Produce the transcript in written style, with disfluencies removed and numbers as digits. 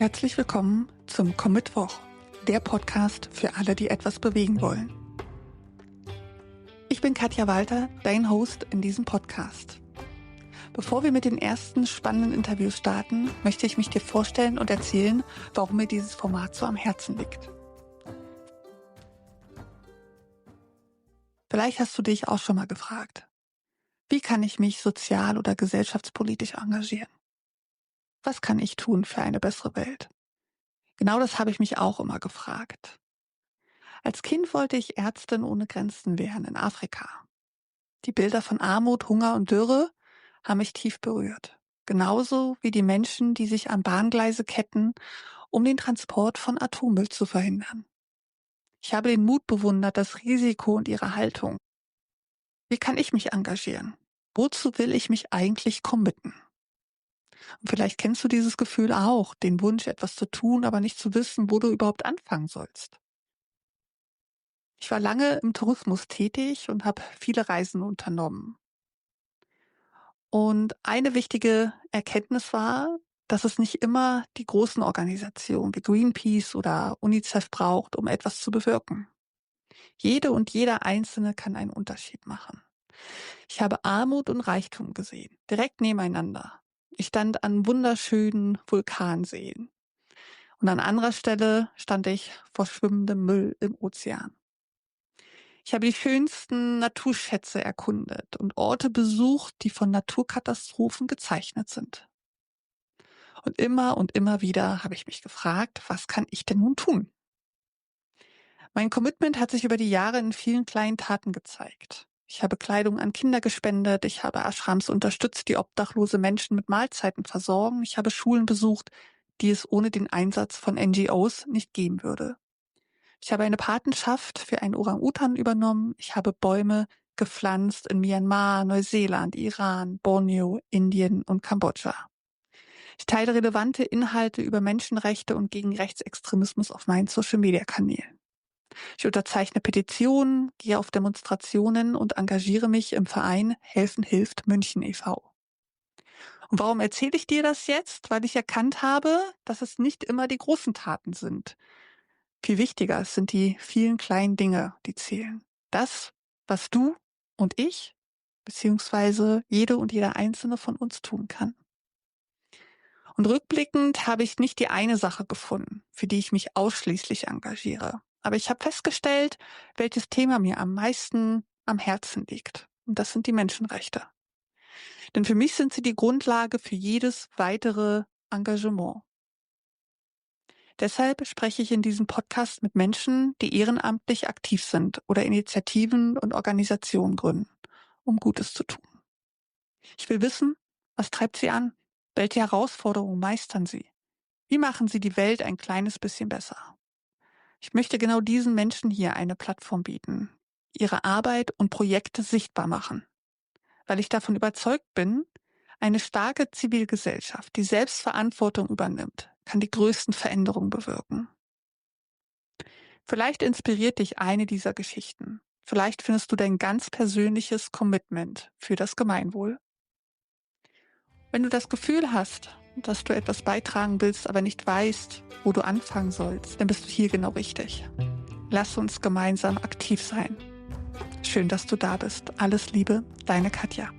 Herzlich willkommen zum Komm-Mittwoch, der Podcast für alle, die etwas bewegen wollen. Ich bin Katja Walter, dein Host in diesem Podcast. Bevor wir mit den ersten spannenden Interviews starten, möchte ich mich dir vorstellen und erzählen, warum mir dieses Format so am Herzen liegt. Vielleicht hast du dich auch schon mal gefragt, wie kann ich mich sozial oder gesellschaftspolitisch engagieren? Was kann ich tun für eine bessere Welt? Genau das habe ich mich auch immer gefragt. Als Kind wollte ich Ärztin ohne Grenzen werden in Afrika. Die Bilder von Armut, Hunger und Dürre haben mich tief berührt. Genauso wie die Menschen, die sich an Bahngleise ketten, um den Transport von Atommüll zu verhindern. Ich habe den Mut bewundert, das Risiko und ihre Haltung. Wie kann ich mich engagieren? Wozu will ich mich eigentlich committen? Und vielleicht kennst du dieses Gefühl auch, den Wunsch, etwas zu tun, aber nicht zu wissen, wo du überhaupt anfangen sollst. Ich war lange im Tourismus tätig und habe viele Reisen unternommen. Und eine wichtige Erkenntnis war, dass es nicht immer die großen Organisationen wie Greenpeace oder UNICEF braucht, um etwas zu bewirken. Jede und jeder Einzelne kann einen Unterschied machen. Ich habe Armut und Reichtum gesehen, direkt nebeneinander. Ich stand an wunderschönen Vulkanseen. Und an anderer Stelle stand ich vor schwimmendem Müll im Ozean. Ich habe die schönsten Naturschätze erkundet und Orte besucht, die von Naturkatastrophen gezeichnet sind. Und immer wieder habe ich mich gefragt, was kann ich denn nun tun? Mein Commitment hat sich über die Jahre in vielen kleinen Taten gezeigt. Ich habe Kleidung an Kinder gespendet, ich habe Ashrams unterstützt, die obdachlose Menschen mit Mahlzeiten versorgen, ich habe Schulen besucht, die es ohne den Einsatz von NGOs nicht geben würde. Ich habe eine Patenschaft für einen Orang-Utan übernommen. Ich habe Bäume gepflanzt in Myanmar, Neuseeland, Iran, Borneo, Indien und Kambodscha. Ich teile relevante Inhalte über Menschenrechte und gegen Rechtsextremismus auf meinen Social-Media-Kanälen. Ich unterzeichne Petitionen, gehe auf Demonstrationen und engagiere mich im Verein Helfen hilft München e.V. Und warum erzähle ich dir das jetzt? Weil ich erkannt habe, dass es nicht immer die großen Taten sind. Viel wichtiger sind die vielen kleinen Dinge, die zählen. Das, was du und ich, beziehungsweise jede und jeder Einzelne von uns tun kann. Und rückblickend habe ich nicht die eine Sache gefunden, für die ich mich ausschließlich engagiere. Aber ich habe festgestellt, welches Thema mir am meisten am Herzen liegt. Und das sind die Menschenrechte. Denn für mich sind sie die Grundlage für jedes weitere Engagement. Deshalb spreche ich in diesem Podcast mit Menschen, die ehrenamtlich aktiv sind oder Initiativen und Organisationen gründen, um Gutes zu tun. Ich will wissen, was treibt sie an? Welche Herausforderungen meistern sie? Wie machen sie die Welt ein kleines bisschen besser? Ich möchte genau diesen Menschen hier eine Plattform bieten, ihre Arbeit und Projekte sichtbar machen, weil ich davon überzeugt bin, eine starke Zivilgesellschaft, die Selbstverantwortung übernimmt, kann die größten Veränderungen bewirken. Vielleicht inspiriert dich eine dieser Geschichten. Vielleicht findest du dein ganz persönliches Commitment für das Gemeinwohl. Wenn du das Gefühl hast, dass du etwas beitragen willst, aber nicht weißt, wo du anfangen sollst, dann bist du hier genau richtig. Lass uns gemeinsam aktiv sein. Schön, dass du da bist. Alles Liebe, deine Katja.